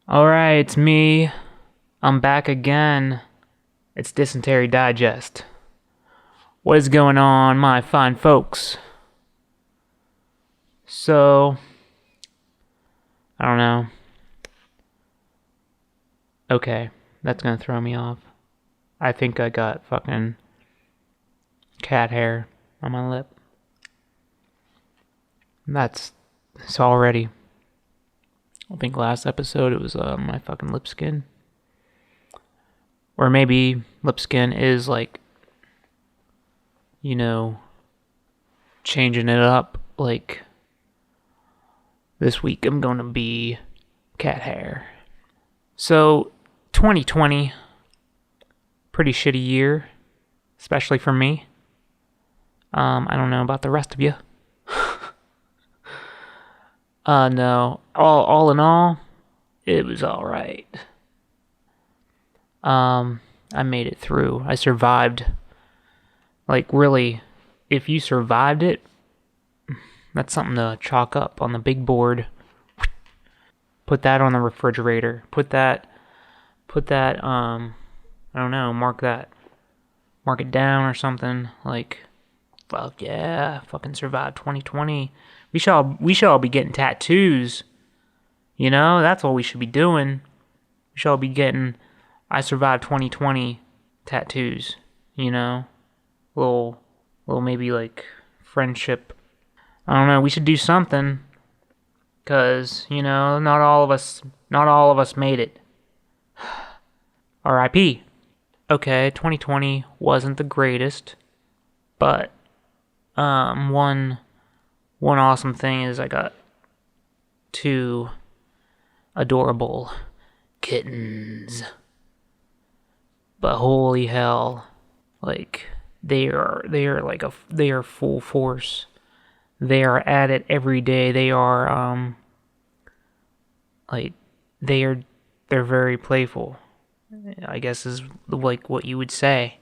Alright, it's me. I'm back again. It's Dysentery Digest. What is going on, my fine folks? So, I don't know. Okay, that's gonna throw me off. I think I got fucking cat hair on my lip. It's already. I think last episode it was my fucking lip skin. Or maybe lip skin is like, changing it up. Like, this week I'm gonna be cat hair. So, 2020, pretty shitty year, especially for me. I don't know about the rest of you. No. All in all, it was alright. I made it through. I survived. Like, really, if you survived it, that's something to chalk up on the big board. Put that on the refrigerator. Put that, I don't know, mark it down or something. Like, fuck yeah, fucking survived 2020. We should all be getting tattoos. That's what we should be doing. We should all be getting I survived 2020 tattoos, Little maybe like friendship. I don't know, we should do something. Cause, not all of us made it. R.I.P. Okay, 2020 wasn't the greatest, but one awesome thing is I got two adorable kittens. But holy hell, like they are full force. They are at it every day. They are like they're very playful, I guess is like what you would say.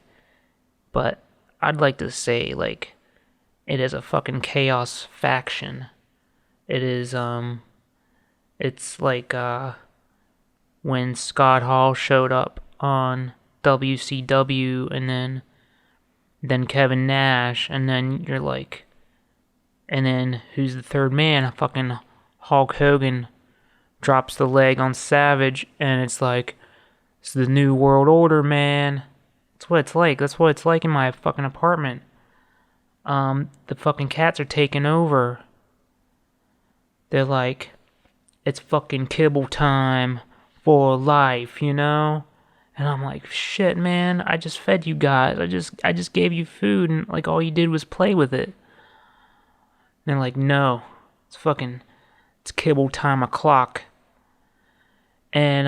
But I'd like to say like it is a fucking chaos faction. It is it's like when Scott Hall showed up on WCW and then Kevin Nash, and then you're like, and then who's the third man? Fucking Hulk Hogan drops the leg on Savage, and it's like, it's the new world order, man. That's what it's like. That's what it's like in my fucking apartment. The fucking cats are taking over. They're like, it's fucking kibble time for life, And I'm like, shit, man, I just fed you guys. I just gave you food, and like all you did was play with it. And they're like, no, it's kibble time o'clock. And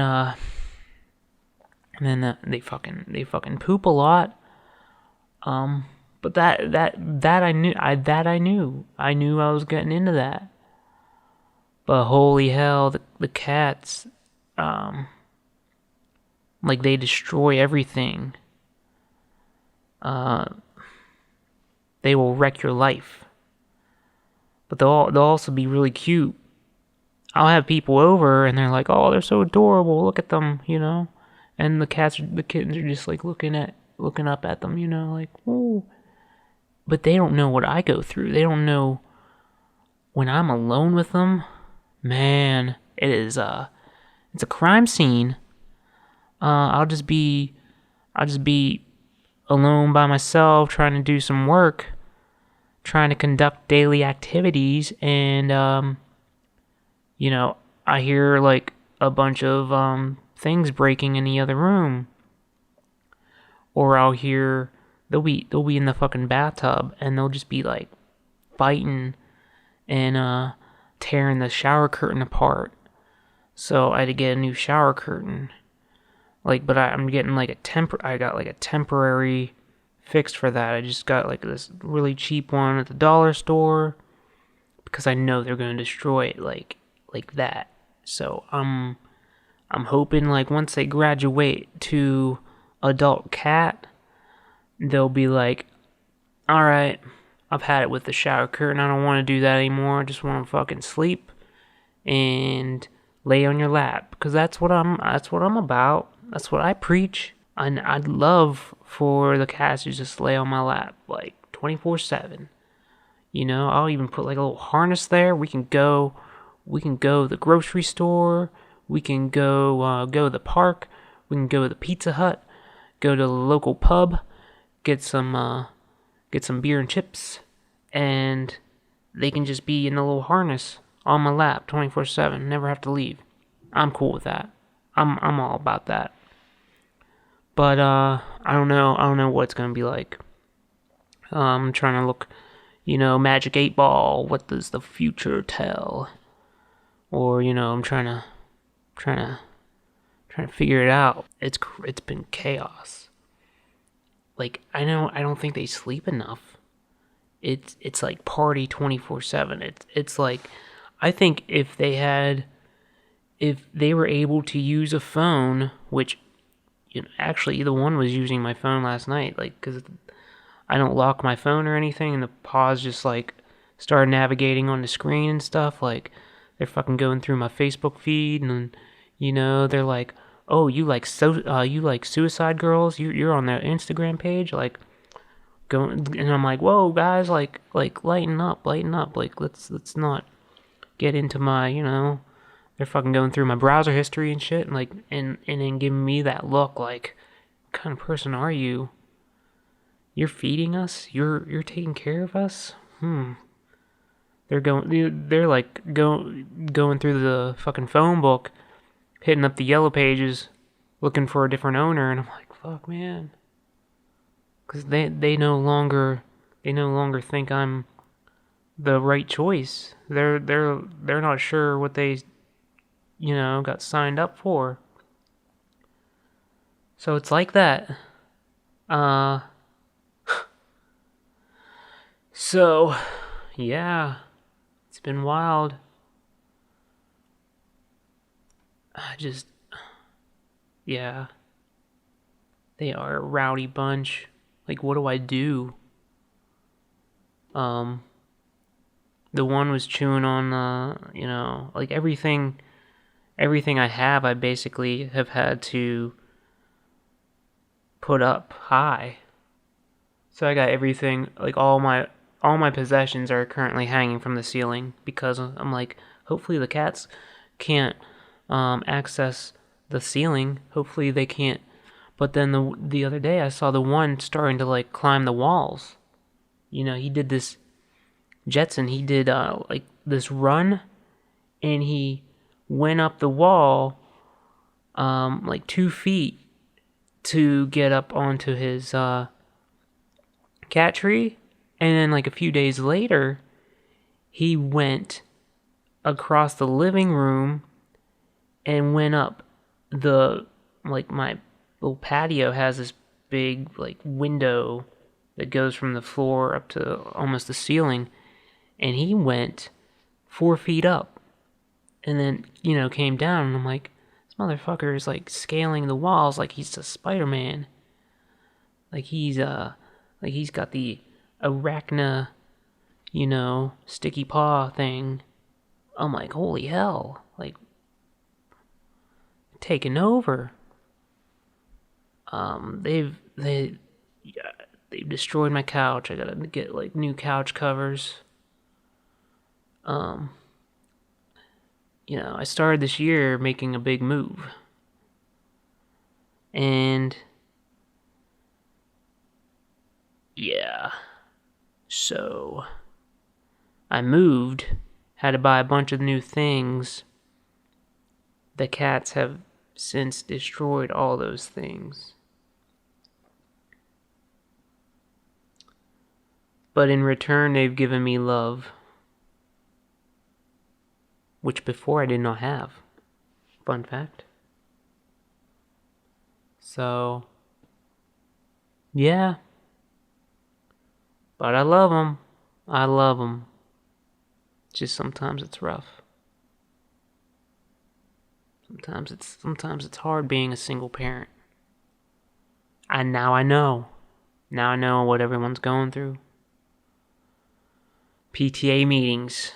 then they fucking poop a lot. But that I knew. I knew I was getting into that. But holy hell, the cats, like they destroy everything. They will wreck your life. But they'll also be really cute. I'll have people over and they're like, "Oh, they're so adorable. Look at them," And the kittens are just like looking up at them, like, "Ooh." But they don't know what I go through. They don't know when I'm alone with them. Man, it's a crime scene. I'll just be alone by myself, trying to do some work, trying to conduct daily activities, and I hear like a bunch of things breaking in the other room, or I'll hear they'll be in the fucking bathtub, and they'll just be like fighting and tearing the shower curtain apart. So I had to get a new shower curtain. Like, but I'm getting like I got like a temporary fix for that. I just got like this really cheap one at the dollar store because I know they're gonna destroy it like that. So I'm hoping like once they graduate to adult cat, they'll be like, all right, I've had it with the shower curtain. I don't want to do that anymore. I just want to fucking sleep and lay on your lap, because that's what I'm about. That's what I preach. And I'd love for the cats to just lay on my lap like 24/7. I'll even put like a little harness there. We can go to the grocery store. We can go to the park. We can go to the Pizza Hut. Go to the local pub. Get some beer and chips, and they can just be in a little harness on my lap 24/7. Never have to leave. I'm cool with that. I'm all about that. But I don't know. I don't know what it's gonna be like. I'm trying to look, Magic 8 Ball. What does the future tell? Or I'm trying to figure it out. It's been chaos. Like I don't think they sleep enough. It's like party 24/7. It's like I think if they were able to use a phone, which actually the one was using my phone last night, like cuz I don't lock my phone or anything, and the paws just like start navigating on the screen and stuff. Like they're fucking going through my Facebook feed, and they're like, "Oh, you like Suicide Girls? You're on their Instagram page, like." Going, and I'm like, "Whoa, guys, like lighten up, like let's not get into my, they're fucking going through my browser history and shit, and like, and then giving me that look, like, what kind of person are you? You're feeding us? You're taking care of us? They're like going through the fucking phone book, hitting up the yellow pages, looking for a different owner, and I'm like, fuck, man, because they no longer think I'm the right choice. They're not sure what they got signed up for. So it's like that. Uh so yeah, it's been wild. I just yeah, they are a rowdy bunch. Like, what do I do? The one was chewing on like everything I have, I basically have had to put up high. So I got everything, like all my possessions are currently hanging from the ceiling, because I'm like, hopefully the cats can't access the ceiling. Hopefully they can't. But then the other day I saw the one starting to like climb the walls. He did this Jetson. He did like this run, and he went up the wall like 2 feet to get up onto his cat tree, and then like a few days later he went across the living room and went up the, like, my little patio has this big like window that goes from the floor up to almost the ceiling, and he went 4 feet up and then came down, and I'm like, this motherfucker is like scaling the walls like he's a Spider-Man. Like he's got the arachna, sticky paw thing. I'm like, holy hell, like, taking over. They've destroyed my couch. I gotta get like new couch covers. I started this year making a big move, and yeah, so I moved, had to buy a bunch of new things. The cats have since destroyed all those things. But in return, they've given me love, which before I did not have. Fun fact. So, yeah. But I love them. I love them. Just sometimes it's rough. Sometimes it's hard being a single parent. And now I know. Now I know what everyone's going through. PTA meetings,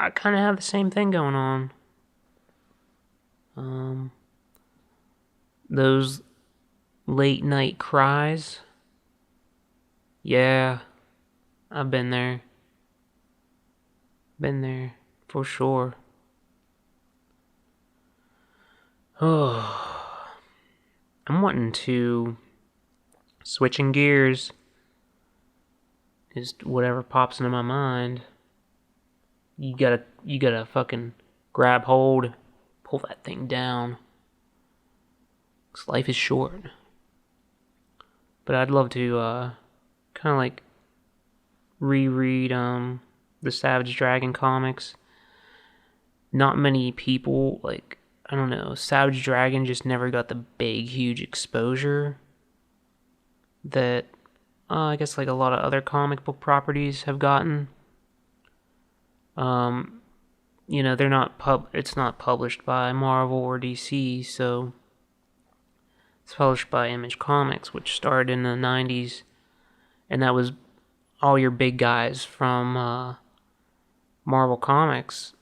I kind of have the same thing going on. Um, those late night cries. Yeah, I've been there. Been there for sure. Oh, I'm wanting to switching gears. Is whatever pops into my mind. You gotta fucking grab hold, pull that thing down. 'Cause life is short. But I'd love to kind of like reread the Savage Dragon comics. Not many people, like, I don't know, Savage Dragon just never got the big huge exposure that I guess like a lot of other comic book properties have gotten. Um they're not it's not published by Marvel or DC, so it's published by Image Comics, which started in the 90s, and that was all your big guys from Marvel Comics.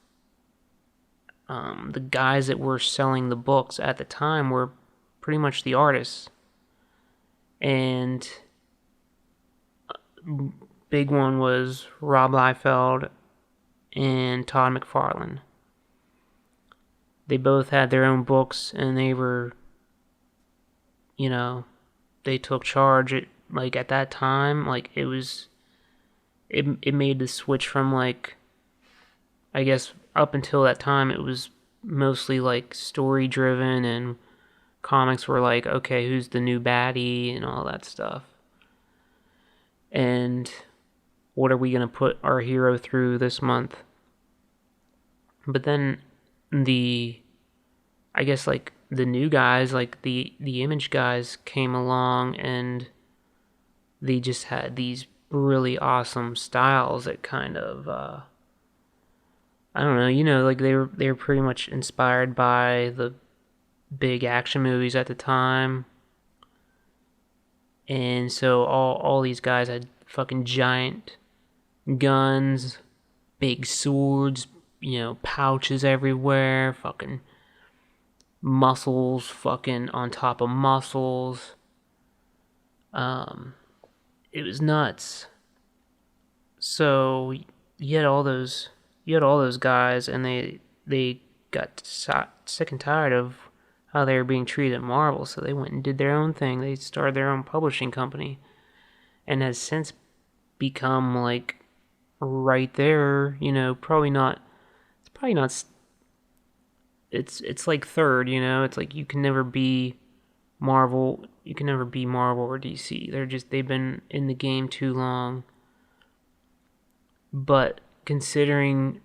The guys that were selling the books at the time were pretty much the artists. And big one was Rob Liefeld and Todd McFarlane. They both had their own books, and they were, they took charge at that time. Like, it made the switch from, like, I guess up until that time it was mostly like story driven, and comics were like, okay, who's the new baddie and all that stuff, and what are we going to put our hero through this month. But then I guess like the new guys, like the Image guys, came along, and they just had these really awesome styles that kind of I don't know, like they were pretty much inspired by the big action movies at the time. And so all these guys had fucking giant guns, big swords, pouches everywhere, fucking muscles fucking on top of muscles. It was nuts. So you had all those guys, and they got sick and tired of how they were being treated at Marvel, so they went and did their own thing. They started their own publishing company, and has since become like right there. Probably not. It's probably not. It's like third. It's like you can never be Marvel. You can never be Marvel or DC. They've been in the game too long. But considering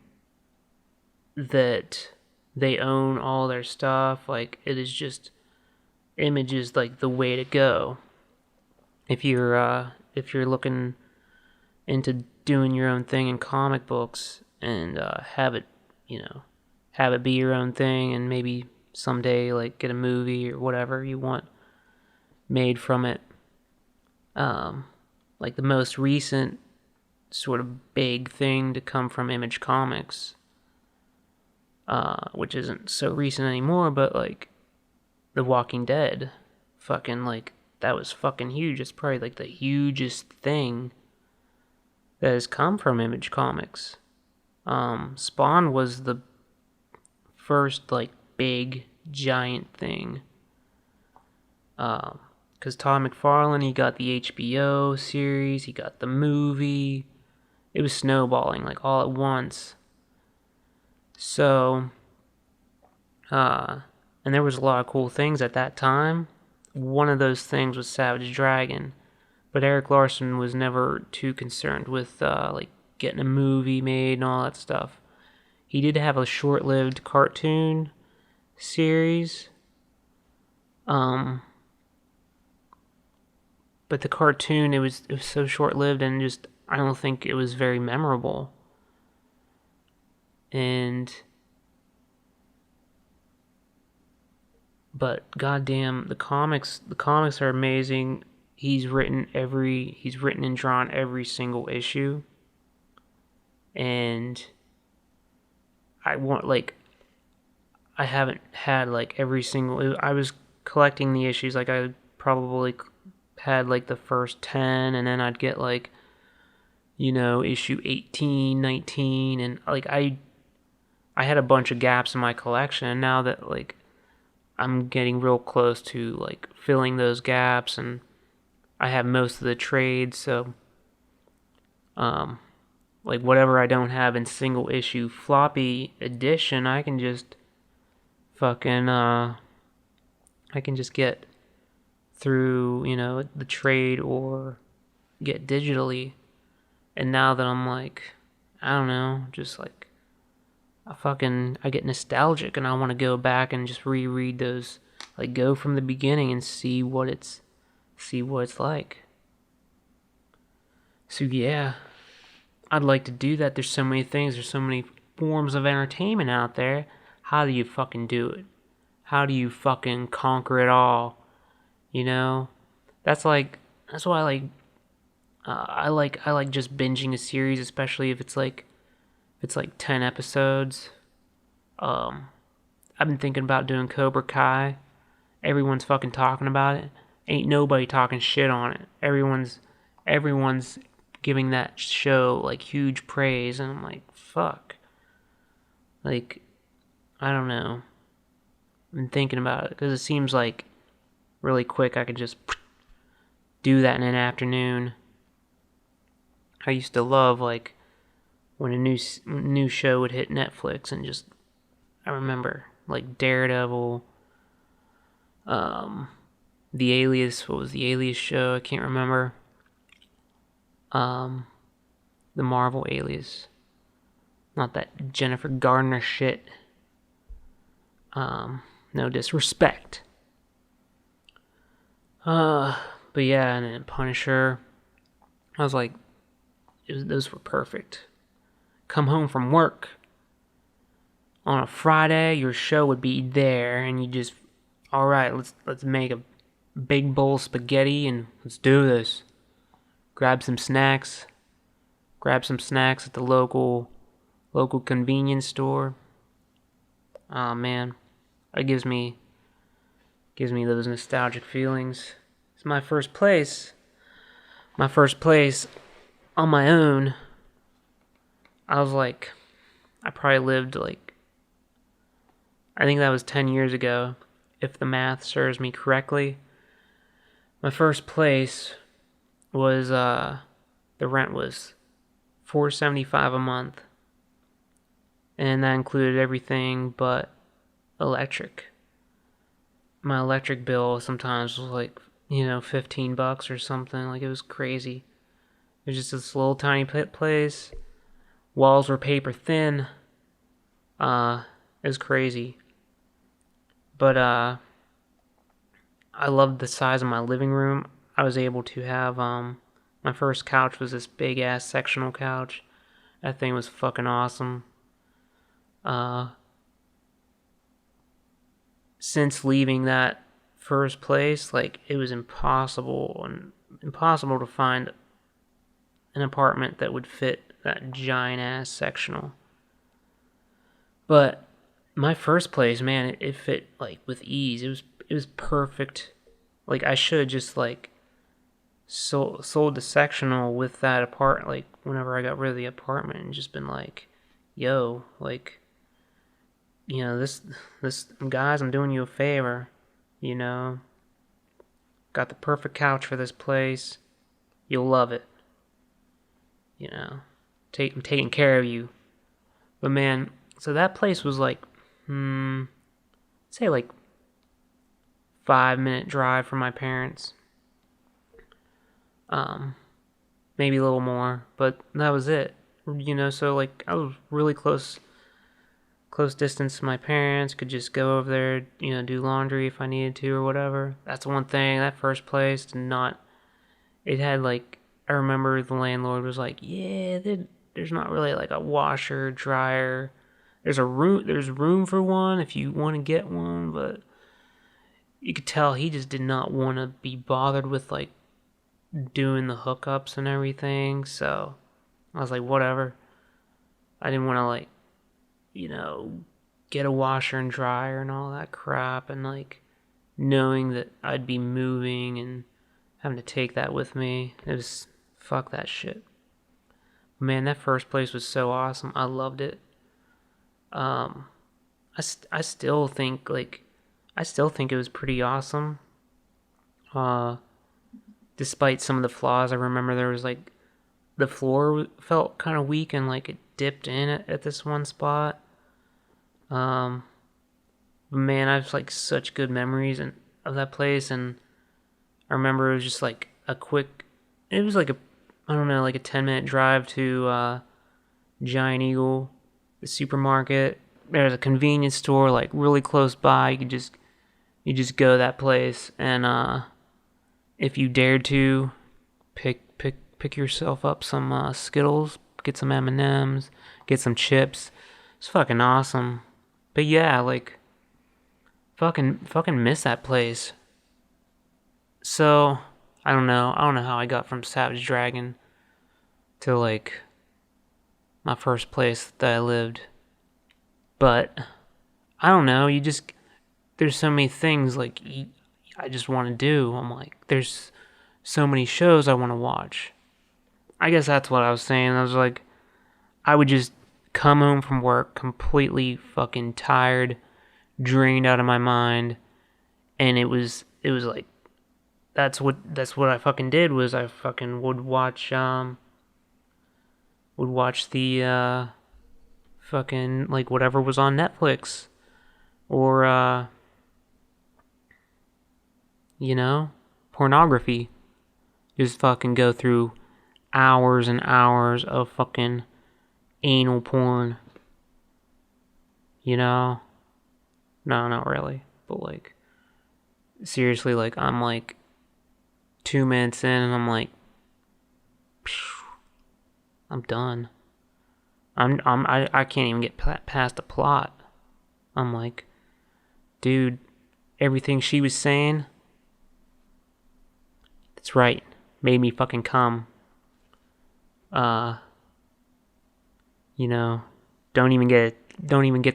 that they own all their stuff, like, it is just, Image is like the way to go if you're looking into doing your own thing in comic books, and have it be your own thing, and maybe someday like get a movie or whatever you want made from it. Like the most recent sort of big thing to come from Image Comics, which isn't so recent anymore, but like The Walking Dead, fucking like that was fucking huge. It's probably like the hugest thing that has come from Image Comics. Spawn was the first like big giant thing. Because Todd McFarlane, he got the HBO series, he got the movie. It was snowballing like all at once. So, and there was a lot of cool things at that time. One of those things was Savage Dragon, but Eric Larson was never too concerned with like getting a movie made and all that stuff. He did have a short-lived cartoon series, but the cartoon, it was so short-lived, and just I don't think it was very memorable. But goddamn, the comics are amazing. He's written and drawn every single issue, and I want, like, I haven't had, like, every single, I was collecting the issues, like, I probably had, like, the first 10, and then I'd get, like, issue 18, 19, and, like, I had a bunch of gaps in my collection, and now that, like, I'm getting real close to, like, filling those gaps, and I have most of the trades, so, like, whatever I don't have in single issue floppy edition, I can just fucking, I can just get through, the trade or get digitally. And now that I'm like, I don't know, just like, I get nostalgic and I want to go back and just reread those, like, go from the beginning and see what it's like. So yeah, I'd like to do that. There's so many things, there's so many forms of entertainment out there. How do you fucking do it? How do you fucking conquer it all? That's why I like just binging a series, especially if it's like 10 episodes. I've been thinking about doing Cobra Kai. Everyone's fucking talking about it. Ain't nobody talking shit on it. Everyone's giving that show like huge praise, and I'm like, fuck. Like, I don't know. I've been thinking about it because it seems like really quick I could just do that in an afternoon. I used to love, like, when a new show would hit Netflix, and just, I remember, like, Daredevil, The Alias, what was the Alias show? I can't remember. The Marvel Alias. Not that Jennifer Gardner shit. No disrespect. But yeah, and then Punisher. I was like, those were perfect. Come home from work on a Friday, your show would be there, and you just, all right, let's make a big bowl of spaghetti and let's do this. Grab some snacks at the local convenience store. Oh man, it gives me those nostalgic feelings. It's my first place on my own. I was like, I probably lived like, I think that was 10 years ago, if the math serves me correctly. My first place was, the rent was $475 a month, and that included everything but electric. My electric bill sometimes was like, $15 or something. Like, it was crazy. It was just this little tiny place. Walls were paper thin. It was crazy. But I loved the size of my living room. I was able to have, my first couch was this big ass sectional couch. That thing was fucking awesome. Since leaving that first place, like, it was impossible to find an apartment that would fit that giant ass sectional. But my first place, man, it fit like with ease. It was perfect. Like, I should have just like sold the sectional with that apartment, like, whenever I got rid of the apartment, and just been like, yo, like, this guys, I'm doing you a favor, got the perfect couch for this place. You'll love it. I'm taking care of you. But man, so that place was like, say like 5-minute drive from my parents. Maybe a little more, but that was it. So like, I was really close distance to my parents, could just go over there, do laundry if I needed to or whatever. That's one thing, that first place it had like, I remember the landlord was like, yeah, there's not really like a washer, dryer. There's room for one if you want to get one, but you could tell he just did not want to be bothered with like doing the hookups and everything. So I was like, whatever. I didn't want to like get a washer and dryer and all that crap, and like knowing that I'd be moving and having to take that with me. It was fuck that shit. Man, that first place was so awesome. I loved it. Um, I still think it was pretty awesome. Uh, Despite some of the flaws, I remember there was like the floor felt kind of weak and like it dipped in at this one spot. Um, Man, I have like such good memories of that place, and I remember it was just like it was like I don't know, like a 10-minute drive to Giant Eagle, the supermarket. There's a convenience store like really close by. You just go to that place, and if you dared to, pick yourself up some Skittles, get some M&Ms, get some chips. It's fucking awesome. But yeah, like fucking miss that place. So I don't know how I got from Savage Dragon to like my first place that I lived. But I don't know, there's so many things like I just want to do. I'm like, there's so many shows I want to watch. I guess that's what I was saying. I was like, I would just come home from work completely fucking tired, drained out of my mind, and it was like that's what I fucking did. Was I fucking would watch the fucking like whatever was on Netflix, or pornography. Just fucking go through hours and hours of fucking anal porn. No, not really. But like, seriously, like I'm like 2 minutes in and I'm like, I'm done. I can't even get past the plot. I'm like, dude, everything she was saying, that's right, made me fucking come. Don't even get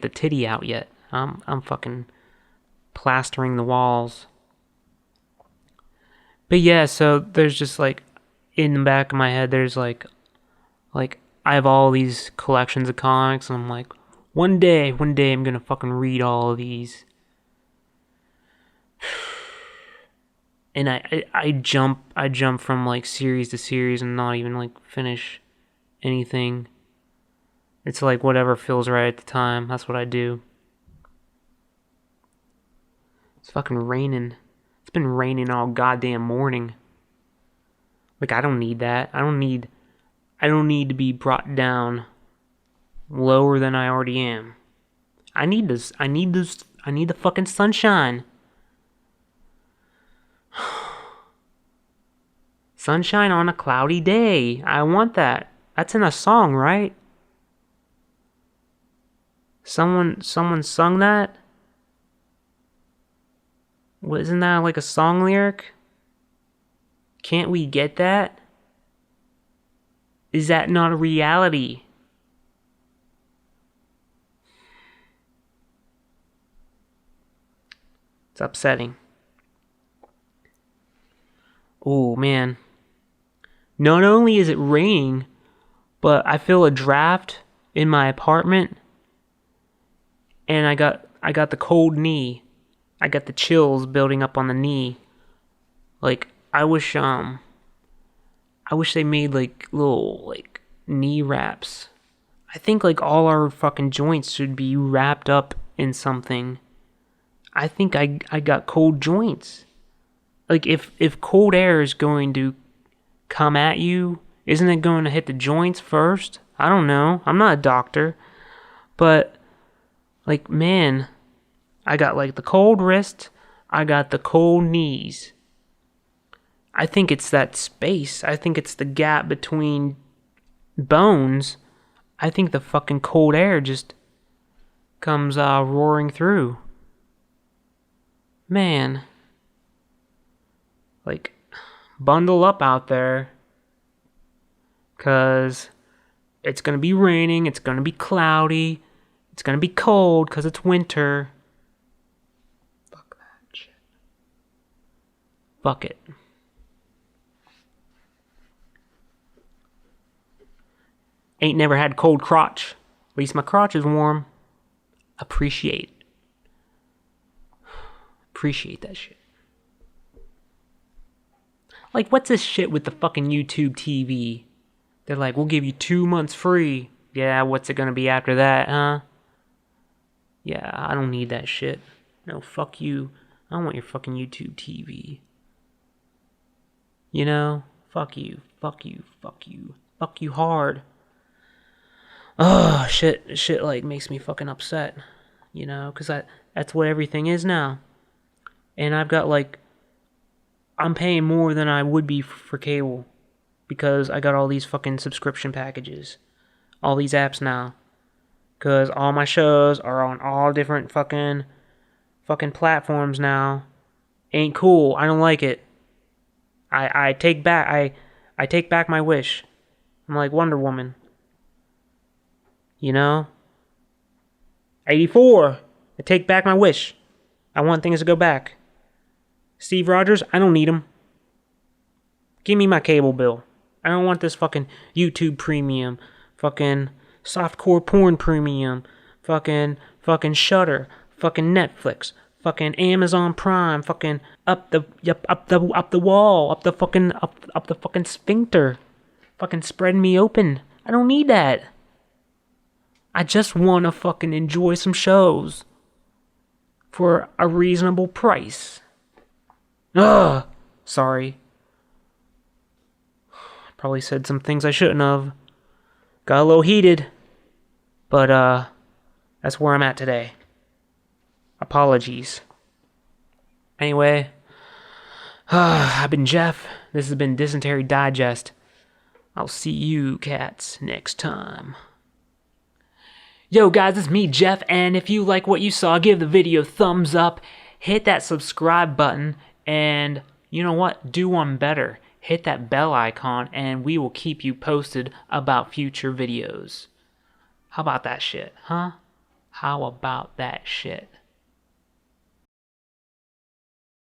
the titty out yet. I'm fucking plastering the walls. But yeah, so there's just like in the back of my head, there's like I have all these collections of comics, and I'm like, one day I'm gonna fucking read all of these. And I jump from like series to series and not even like finish anything. It's like whatever feels right at the time. That's what I do. It's fucking raining. It's been raining all goddamn morning. Like I don't need that. I don't need to be brought down lower than I already am. I need the fucking sunshine. Sunshine on a cloudy day. I want that. That's in a song, right? Someone sung that? Isn't that like a song lyric? Can't we get that? Is that not a reality? It's upsetting. Oh man. Not only is it raining, but I feel a draft in my apartment, and I got the cold knee. I got the chills building up on the knee. Like I wish they made like little like knee wraps. I think like all our fucking joints should be wrapped up in something. I think I got cold joints. Like if cold air is going to come at you, isn't it going to hit the joints first? I don't know. I'm not a doctor. But like man, I got like the cold wrist, I got the cold knees. I think it's that space. I think it's the gap between bones. I think the fucking cold air just comes roaring through. Man. Like, bundle up out there. 'Cause it's gonna be raining, it's gonna be cloudy, It's gonna be cold because it's winter. Fuck that shit. Fuck it. Ain't never had cold crotch. At least my crotch is warm. Appreciate that shit. Like, what's this shit with the fucking YouTube TV? They're like, we'll give you 2 months free. Yeah, what's it gonna be after that, huh? Yeah, I don't need that shit. No, fuck you. I don't want your fucking YouTube TV. You know? Fuck you. Fuck you. Fuck you. Fuck you hard. Oh, shit like makes me fucking upset. You know? Because that's what everything is now. And I've got like... I'm paying more than I would be for cable. Because I got all these fucking subscription packages. All these apps now. Because all my shows are on all different fucking platforms now. Ain't cool. I don't like it. I take back my wish. I'm like Wonder Woman. You know? 84. I take back my wish. I want things to go back. Steve Rogers, I don't need him. Give me my cable bill. I don't want this fucking YouTube premium. Fucking softcore porn premium. Fucking Shudder. Fucking Netflix. Fucking Amazon Prime. Fucking up the wall. Up the fucking sphincter. Fucking spreading me open. I don't need that. I just want to fucking enjoy some shows. For a reasonable price. Ugh. Sorry. Probably said some things I shouldn't have. Got a little heated. But, that's where I'm at today. Apologies. Anyway. I've been Jeff. This has been Dysentery Digest. I'll see you cats next time. Yo guys, it's me Jeff, and if you like what you saw, give the video a thumbs up. Hit that subscribe button, and you know what? Do one better. Hit that bell icon, and we will keep you posted about future videos. How about that shit, huh? How about that shit?